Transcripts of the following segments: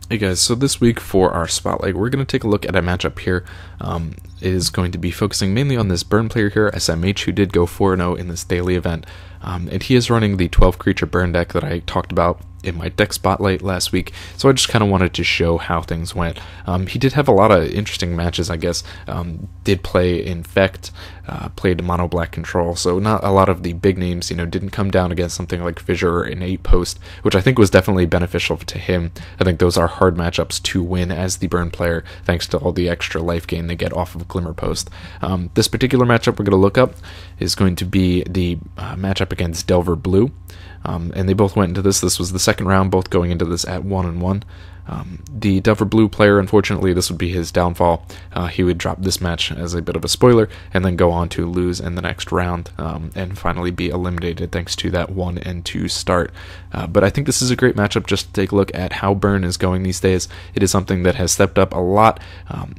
Hey guys, so this week for our spotlight, we're going to take a look at a matchup here. It is going to be focusing mainly on this burn player here, SMH, who did go 4-0 in this daily event. And he is running the 12 creature burn deck that I talked about in my deck spotlight last week, so I just kind of wanted to show how things went. He did have a lot of interesting matches, I guess. Did play Infect, played Mono Black Control, so not a lot of the big names, didn't come down against something like Fissure or an 8-post, which I think was definitely beneficial to him. I think those are hard matchups to win as the burn player, thanks to all the extra life gain they get off of Glimmer Post. This particular matchup we're going to look up is going to be the matchup against Delver Blue. And they both went into this. This was the second round, both going into this at 1-1. The Delver Blue player, unfortunately, this would be his downfall. He would drop this match as a bit of a spoiler, and then go on to lose in the next round, and finally be eliminated thanks to that 1-2 start. But I think this is a great matchup just to take a look at how Burn is going these days. It is something that has stepped up a lot.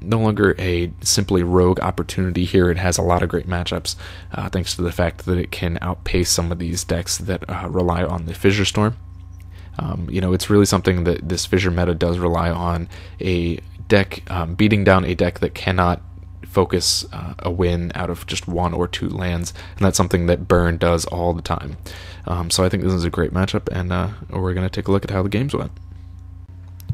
No longer a simply rogue opportunity here. It has a lot of great matchups, thanks to the fact that it can outpace some of these decks that rely on the Fissure Storm. It's really something that this Fissure meta does rely on, a deck beating down a deck that cannot focus a win out of just 1 or 2 lands, and that's something that Burn does all the time. So I think this is a great matchup, and we're going to take a look at how the games went.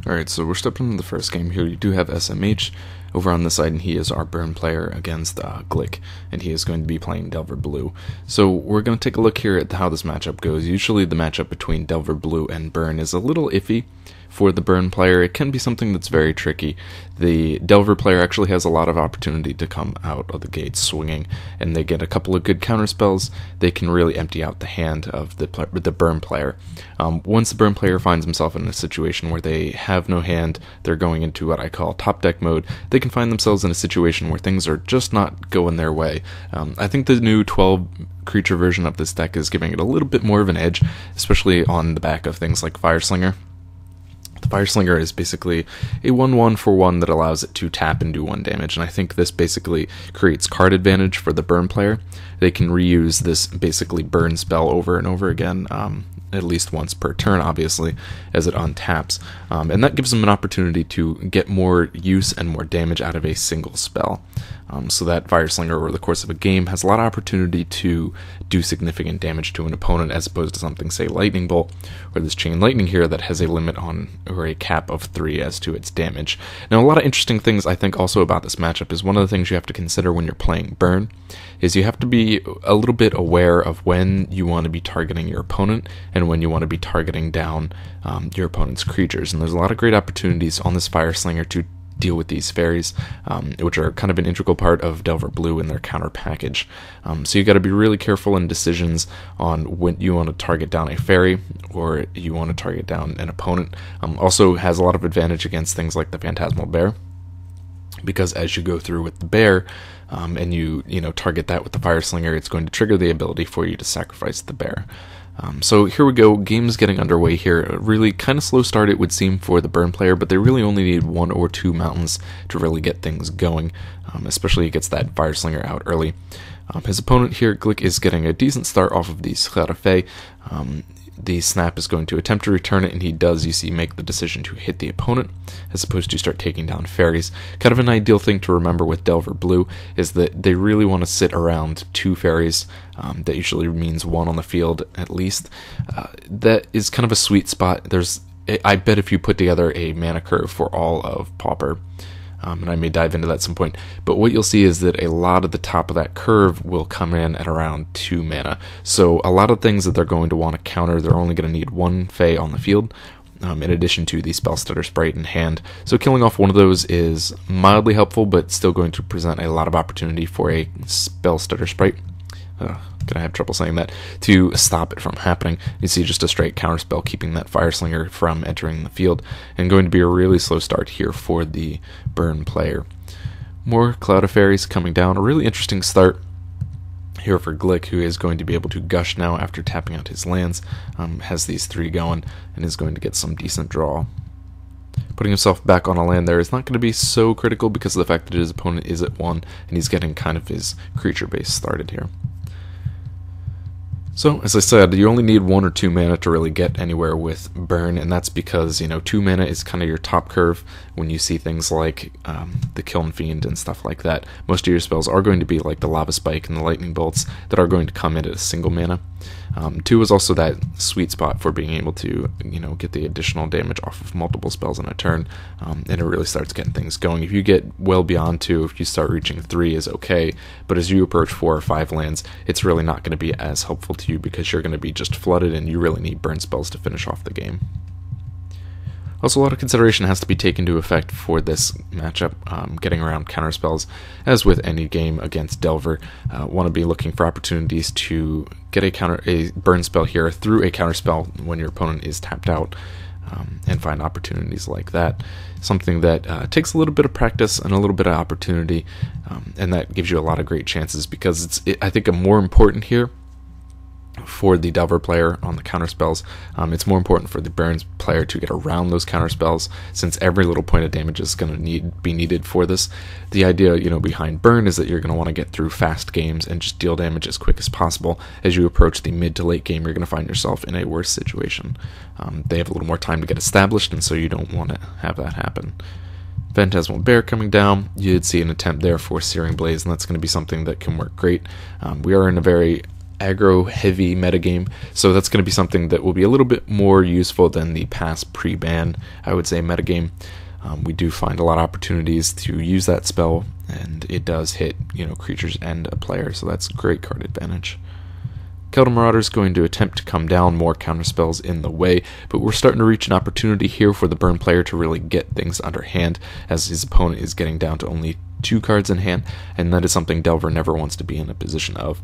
Alright, so we're stepping into the first game here. You do have SMH over on the side, and he is our burn player against Glick, and he is going to be playing Delver Blue. So we're going to take a look here at how this matchup goes. Usually the matchup between Delver Blue and Burn is a little iffy. For the burn player, it can be something that's very tricky. The Delver player actually has a lot of opportunity to come out of the gate swinging, and they get a couple of good counter spells. They can really empty out the hand of the burn player. Once the burn player finds himself in a situation where they have no hand, they're going into what I call top deck mode. They can find themselves in a situation where things are just not going their way. I think the new 12 creature version of this deck is giving it a little bit more of an edge, especially on the back of things like Fireslinger. The Fireslinger is basically a 1/1 for 1 that allows it to tap and do 1 damage, and I think this basically creates card advantage for the burn player. They can reuse this basically burn spell over and over again, at least once per turn, obviously, as it untaps, and that gives them an opportunity to get more use and more damage out of a single spell. So that Fireslinger over the course of a game has a lot of opportunity to do significant damage to an opponent, as opposed to something, say, Lightning Bolt, or this Chain Lightning here that has a limit on, or a cap of 3 as to its damage. Now, a lot of interesting things I think also about this matchup is one of the things you have to consider when you're playing Burn, is you have to be a little bit aware of when you want to be targeting your opponent, and when you want to be targeting down your opponent's creatures. And there's a lot of great opportunities on this Fireslinger to deal with these fairies, which are kind of an integral part of Delver Blue in their counter package. So you got to be really careful in decisions on when you want to target down a fairy or you want to target down an opponent. Also has a lot of advantage against things like the Phantasmal Bear, because as you go through with the bear and you target that with the Fireslinger, it's going to trigger the ability for you to sacrifice the bear. So here we go, game's getting underway here. A really kind of slow start, it would seem, for the burn player, but they really only need 1 or 2 mountains to really get things going, especially it gets that Fireslinger out early. His opponent here, Glick, is getting a decent start off of the Schlarafe. The Snap is going to attempt to return it, and he does, you see, make the decision to hit the opponent, as opposed to start taking down fairies. Kind of an ideal thing to remember with Delver Blue is that they really want to sit around 2 fairies. That usually means 1 on the field, at least. That is kind of a sweet spot. I bet if you put together a mana curve for all of Pauper, and I may dive into that at some point, but what you'll see is that a lot of the top of that curve will come in at around 2 mana. So a lot of things that they're going to want to counter, they're only going to need 1 Fae on the field, in addition to the Spellstutter Sprite in hand. So killing off one of those is mildly helpful, but still going to present a lot of opportunity for a Spellstutter Sprite. Gonna have trouble saying that, to stop it from happening. You see just a straight counterspell keeping that Fireslinger from entering the field, and going to be a really slow start here for the burn player. More Cloud of Fairies coming down, a really interesting start here for Glick, who is going to be able to gush now after tapping out his lands, has these 3 going, and is going to get some decent draw. Putting himself back on a land there is not going to be so critical because of the fact that his opponent is at 1, and he's getting kind of his creature base started here. So, as I said, you only need 1 or 2 mana to really get anywhere with Burn, and that's because, 2 mana is kind of your top curve when you see things like the Kiln Fiend and stuff like that. Most of your spells are going to be like the Lava Spike and the Lightning Bolts that are going to come in at a single mana. 2 is also that sweet spot for being able to, get the additional damage off of multiple spells in a turn, and it really starts getting things going. If you get well beyond 2, if you start reaching 3 is okay, but as you approach 4 or 5 lands, it's really not going to be as helpful to you because you're going to be just flooded and you really need burn spells to finish off the game. Also, a lot of consideration has to be taken into effect for this matchup, getting around counterspells. As with any game against Delver, want to be looking for opportunities to get a burn spell here through a counterspell when your opponent is tapped out, and find opportunities like that. Something that takes a little bit of practice and a little bit of opportunity, and that gives you a lot of great chances because I think more important here for the Delver player on the counterspells. It's more important for the Burns player to get around those counterspells, since every little point of damage is going to be needed for this. The idea, behind Burn is that you're going to want to get through fast games and just deal damage as quick as possible. As you approach the mid to late game, you're going to find yourself in a worse situation. They have a little more time to get established, and so you don't want to have that happen. Phantasmal Bear coming down, you'd see an attempt there for Searing Blaze, and that's going to be something that can work great. We are in a very aggro heavy metagame, so that's going to be something that will be a little bit more useful than the past pre-ban, I would say, metagame. We do find a lot of opportunities to use that spell, and it does hit creatures and a player, so that's great card advantage. Keldar Marauder is going to attempt to come down more counterspells in the way, but we're starting to reach an opportunity here for the Burn player to really get things underhand, as his opponent is getting down to only 2 cards in hand, and that is something Delver never wants to be in a position of.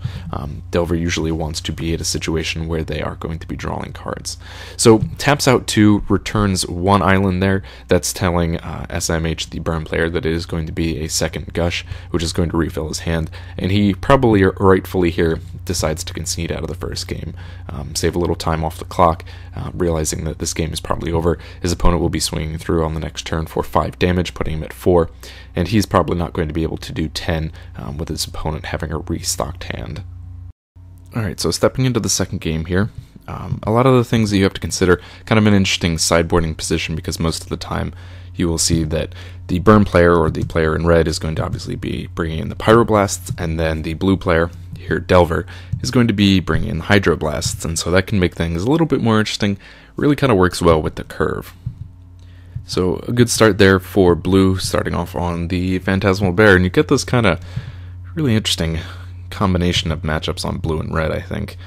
Delver usually wants to be at a situation where they are going to be drawing cards. So taps out 2, returns 1 island there. That's telling SMH, the Burn player, that it is going to be a second Gush, which is going to refill his hand, and he probably rightfully here decides to concede out of the first game, save a little time off the clock, realizing that this game is probably over. His opponent will be swinging through on the next turn for 5 damage, putting him at 4, and he's probably not going to be able to do 10 with his opponent having a restocked hand. Alright, so stepping into the second game here, a lot of the things that you have to consider, kind of an interesting sideboarding position, because most of the time you will see that the Burn player, or the player in red, is going to obviously be bringing in the Pyroblasts, and then the blue player, here Delver, is going to be bringing in the Hydroblasts, and so that can make things a little bit more interesting. Really kind of works well with the curve. So a good start there for blue, starting off on the Phantasmal Bear, and you get this kind of really interesting combination of matchups on blue and red, I think,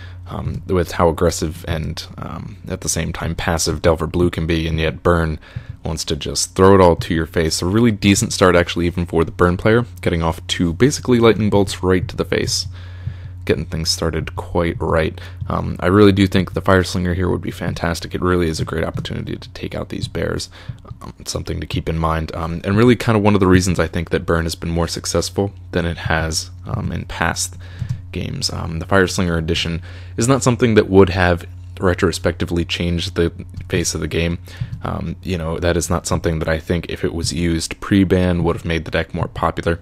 with how aggressive and at the same time passive Delver Blue can be, and yet Burn wants to just throw it all to your face. A really decent start, actually, even for the Burn player, getting off 2 basically lightning bolts right to the face. Getting things started quite right. I really do think the Fire Slinger here would be fantastic. It really is a great opportunity to take out these bears. It's something to keep in mind, and really kind of one of the reasons I think that Burn has been more successful than it has in past games. The Fire Slinger edition is not something that would have retrospectively changed the face of the game. That is not something that I think, if it was used pre-ban, would have made the deck more popular.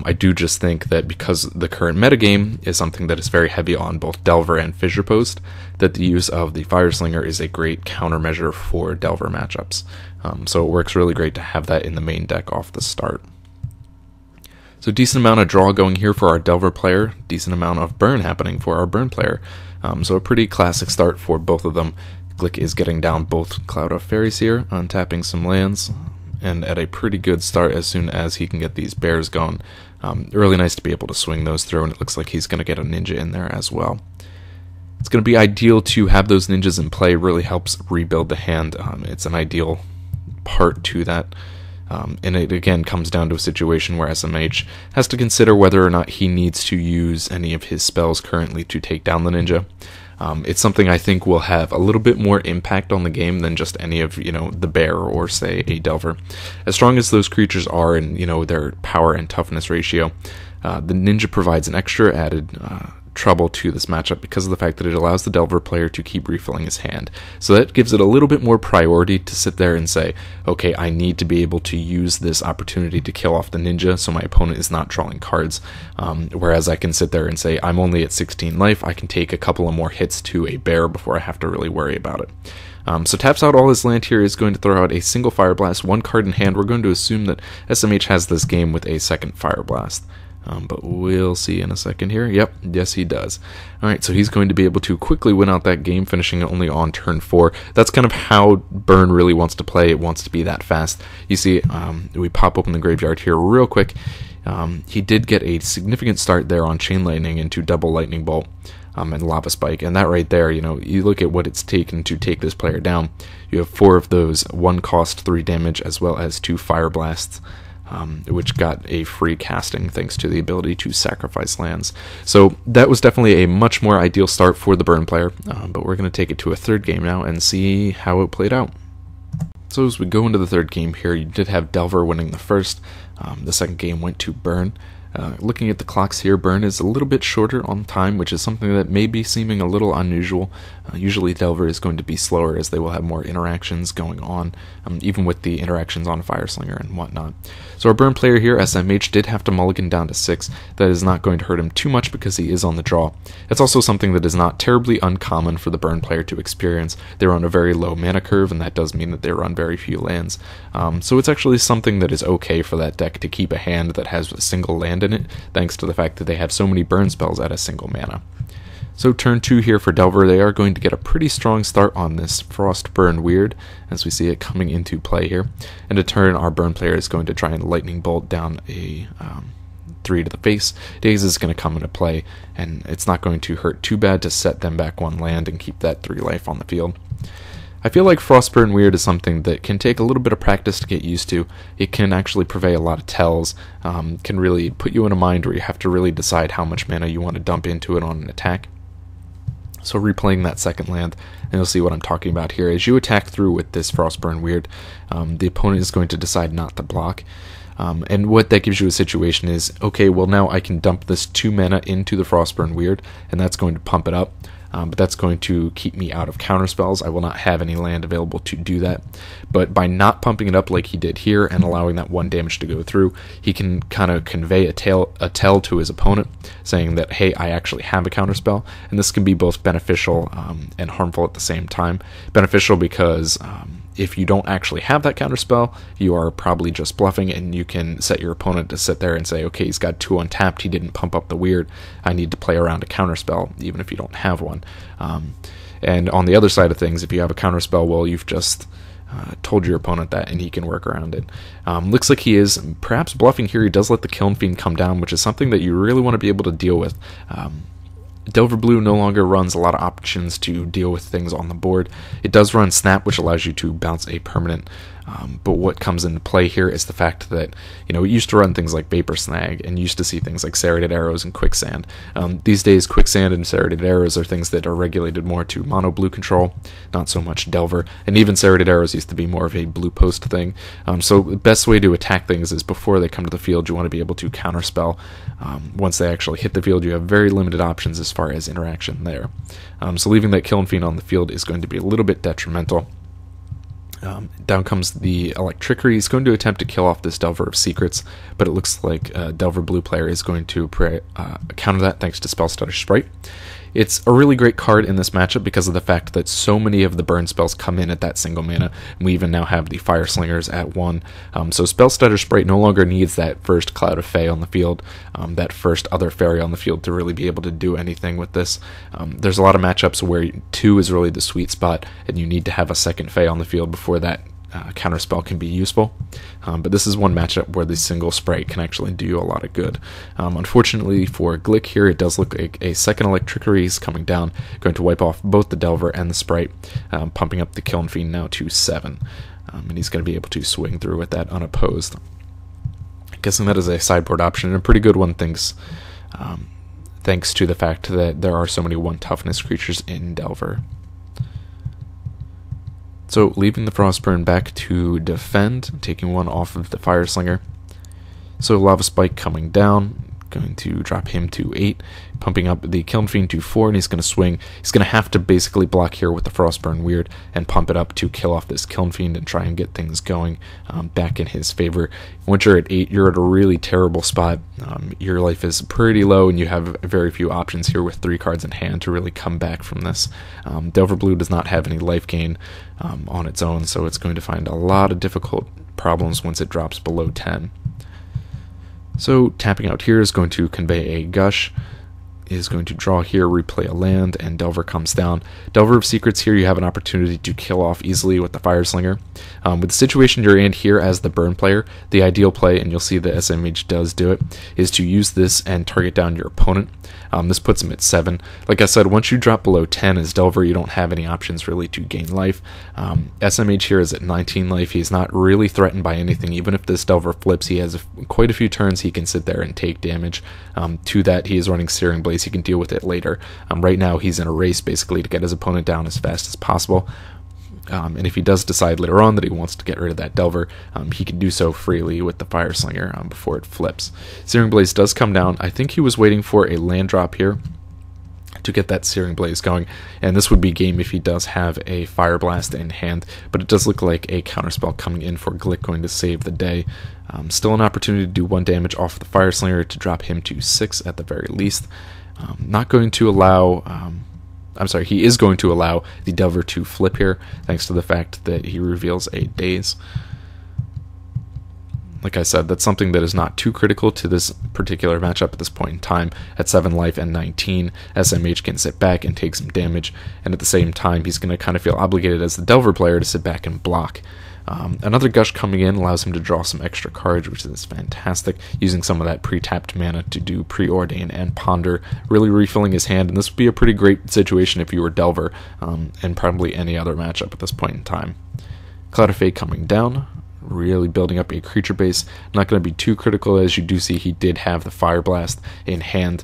I do just think that because the current metagame is something that is very heavy on both Delver and Fissure Post, that the use of the Fire Slinger is a great countermeasure for Delver matchups. So it works really great to have that in the main deck off the start. So decent amount of draw going here for our Delver player, decent amount of burn happening for our Burn player. So a pretty classic start for both of them. Glick is getting down both Cloud of Fairies here, untapping some lands, and at a pretty good start as soon as he can get these bears going. Really nice to be able to swing those through, and it looks like he's going to get a ninja in there as well. It's going to be ideal to have those ninjas in play. Really helps rebuild the hand. It's an ideal part to that. And it again comes down to a situation where SMH has to consider whether or not he needs to use any of his spells currently to take down the ninja. It's something I think will have a little bit more impact on the game than just any of, the bear or, say, a Delver. As strong as those creatures are in, their power and toughness ratio, the ninja provides an extra added trouble to this matchup because of the fact that it allows the Delver player to keep refilling his hand. So that gives it a little bit more priority to sit there and say, okay, I need to be able to use this opportunity to kill off the ninja so my opponent is not drawing cards. Whereas I can sit there and say, I'm only at 16 life, I can take a couple of more hits to a bear before I have to really worry about it. So taps out all his land here, is going to throw out a single Fire Blast, 1 card in hand. We're going to assume that SMH has this game with a second Fire Blast. But we'll see in a second here. Yep, yes he does. Alright, so he's going to be able to quickly win out that game, finishing it only on turn 4. That's kind of how Burn really wants to play. It wants to be that fast. You see, we pop open the graveyard here real quick. He did get a significant start there on Chain Lightning into double Lightning Bolt and Lava Spike. And that right there, you know, you look at what it's taken to take this player down. You have 4 of those, 1 cost 3 damage, as well as 2 Fire Blasts. Which got a free casting thanks to the ability to sacrifice lands. So that was definitely a much more ideal start for the Burn player, but we're going to take it to a 3rd game now and see how it played out. So as we go into the 3rd game here, you did have Delver winning the first. The 2nd game went to Burn. Looking at the clocks here, Burn is a little bit shorter on time, which is something that may be seeming a little unusual. Usually Delver is going to be slower as they will have more interactions going on, even with the interactions on Fireslinger and whatnot. So our Burn player here, SMH, did have to mulligan down to 6. That is not going to hurt him too much because he is on the draw. It's also something that is not terribly uncommon for the Burn player to experience. They're on a very low mana curve, and that does mean that they run very few lands. So it's actually something that is okay for that deck to keep a hand that has a single land in it, thanks to the fact that they have so many burn spells at a single mana. So turn 2 here for Delver. They are going to get a pretty strong start on this Frost Burn Weird, as we see it coming into play here. And a turn, our Burn player is going to try and Lightning Bolt down a 3 to the face. Daze is going to come into play, and it's not going to hurt too bad to set them back 1 land and keep that 3 life on the field. I feel like Frostburn Weird is something that can take a little bit of practice to get used to. It can actually purvey a lot of tells, can really put you in a mind where you have to really decide how much mana you want to dump into it on an attack. So replaying that 2nd land, and you'll see what I'm talking about here. As you attack through with this Frostburn Weird, the opponent is going to decide not to block. And what that gives you a situation is, okay, well now I can dump this 2 mana into the Frostburn Weird, and that's going to pump it up. But that's going to keep me out of counterspells. I will not have any land available to do that. But by not pumping it up like he did here and allowing that 1 damage to go through, he can kind of convey a tell to his opponent, saying that, hey, I actually have a counterspell. And this can be both beneficial and harmful at the same time. Beneficial because if you don't actually have that counterspell, you are probably just bluffing, and you can set your opponent to sit there and say, okay, he's got 2 untapped, he didn't pump up the weird, I need to play around a counterspell, even if you don't have one. And on the other side of things, if you have a counterspell, well, you've just told your opponent that, and he can work around it. Looks like he is perhaps bluffing here. He does let the Kiln Fiend come down, which is something that you really want to be able to deal with. Delver Blue no longer runs a lot of options to deal with things on the board. It does run Snap, which allows you to bounce a permanent, but what comes into play here is the fact that, you know, it used to run things like Vapor Snag, and used to see things like Serrated Arrows and Quicksand. These days, Quicksand and Serrated Arrows are things that are regulated more to mono blue control, not so much Delver, and even Serrated Arrows used to be more of a blue post thing. So the best way to attack things is before they come to the field, you want to be able to counterspell. Once they actually hit the field, you have very limited options as far as interaction there. So leaving that Kiln Fiend on the field is going to be a little bit detrimental. Down comes the Electrickery. He's going to attempt to kill off this Delver of Secrets, but it looks like Delver Blue player is going to counter that thanks to Spellstutter Sprite. It's a really great card in this matchup because of the fact that so many of the burn spells come in at that single mana, and we even now have the Fire Slingers at 1. So Spellstutter Sprite no longer needs that first Cloud of Fae on the field, that first other fairy on the field to really be able to do anything with this. There's a lot of matchups where 2 is really the sweet spot, and you need to have a second Fae on the field before that counterspell can be useful, but this is one matchup where the single sprite can actually do you a lot of good. Unfortunately for Glick here, it does look like a second Electrickery is coming down, going to wipe off both the Delver and the Sprite, pumping up the Kiln Fiend now to 7, and he's going to be able to swing through with that unopposed. Guessing that is a sideboard option, and a pretty good one, thanks to the fact that there are so many 1 toughness creatures in Delver. So leaving the Frostburn back to defend, taking 1 off of the Fire Slinger. So Lava Spike coming down, Going to drop him to 8, pumping up the Kiln Fiend to 4, and he's going to swing. He's going to have to basically block here with the Frostburn Weird and pump it up to kill off this Kiln Fiend and try and get things going back in his favor. Once you're at 8, you're at a really terrible spot. Your life is pretty low, and you have very few options here with 3 cards in hand to really come back from this. Delver Blue does not have any life gain on its own, so it's going to find a lot of difficult problems once it drops below 10. So tapping out here is going to convey a Gush, is going to draw here, replay a land, and Delver comes down. Delver of Secrets here, you have an opportunity to kill off easily with the Fire Slinger. With the situation you're in here as the burn player, the ideal play, and you'll see the SMH does do it, is to use this and target down your opponent. This puts him at 7. Like I said, once you drop below 10 as Delver, you don't have any options really to gain life. SMH here is at 19 life. He's not really threatened by anything. Even if this Delver flips, he has quite a few turns he can sit there and take damage. To that, he is running Searing Blaze. He can deal with it later. Right now, he's in a race basically to get his opponent down as fast as possible. And if he does decide later on that he wants to get rid of that Delver, he can do so freely with the Fire Slinger before it flips. Searing Blaze does come down. I think he was waiting for a land drop here to get that Searing Blaze going, and this would be game if he does have a Fire Blast in hand, but it does look like a counterspell coming in for Glick going to save the day. Still an opportunity to do 1 damage off the Fire Slinger to drop him to 6 at the very least. Not going to allow... he is going to allow the Delver to flip here, thanks to the fact that he reveals a Daze. Like I said, that's something that is not too critical to this particular matchup at this point in time. At 7 life and 19, SMH can sit back and take some damage, and at the same time, he's going to kind of feel obligated as the Delver player to sit back and block. Another Gush coming in allows him to draw some extra cards, which is fantastic, using some of that pre-tapped mana to do Preordain and Ponder, really refilling his hand, and this would be a pretty great situation if you were Delver, and probably any other matchup at this point in time. Cloud of Fate coming down, really building up a creature base. Not going to be too critical, as you do see he did have the Fire Blast in hand,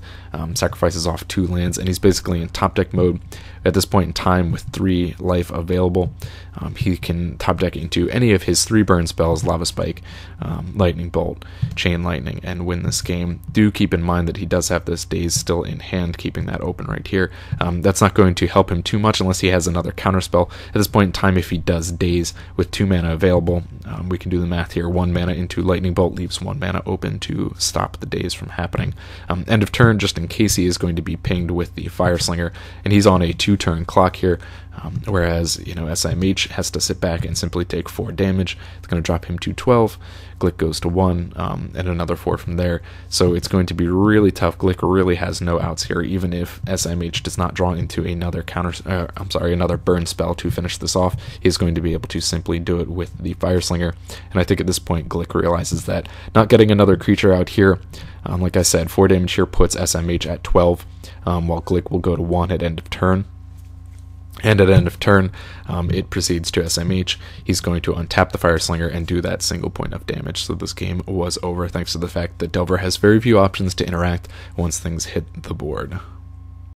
sacrifices off 2 lands, and he's basically in top deck mode at this point in time with 3 life available. He can top deck into any of his 3 burn spells, Lava Spike, Lightning Bolt, Chain Lightning, and win this game. Do keep in mind that he does have this Daze still in hand, keeping that open right here. That's not going to help him too much unless he has another counterspell. At this point in time, if he does Daze with 2 mana available, we can do the math here. 1 mana into Lightning Bolt leaves 1 mana open to stop the Daze from happening. End of turn, just in case he is going to be pinged with the Fire Slinger, and he's on a 2-turn clock here, whereas SMH has to sit back and simply take 4 damage. It's going to drop him to 12. Glick goes to 1, and another 4 from there. So it's going to be really tough. Glick really has no outs here, even if SMH does not draw into another another burn spell to finish this off. He's going to be able to simply do it with the Fire Slinger. And I think at this point, Glick realizes that not getting another creature out here, like I said, 4 damage here puts SMH at 12, while Glick will go to 1 at end of turn. And at end of turn, it proceeds to SMH. He's going to untap the Fire Slinger and do that single point of damage. So this game was over thanks to the fact that Delver has very few options to interact once things hit the board.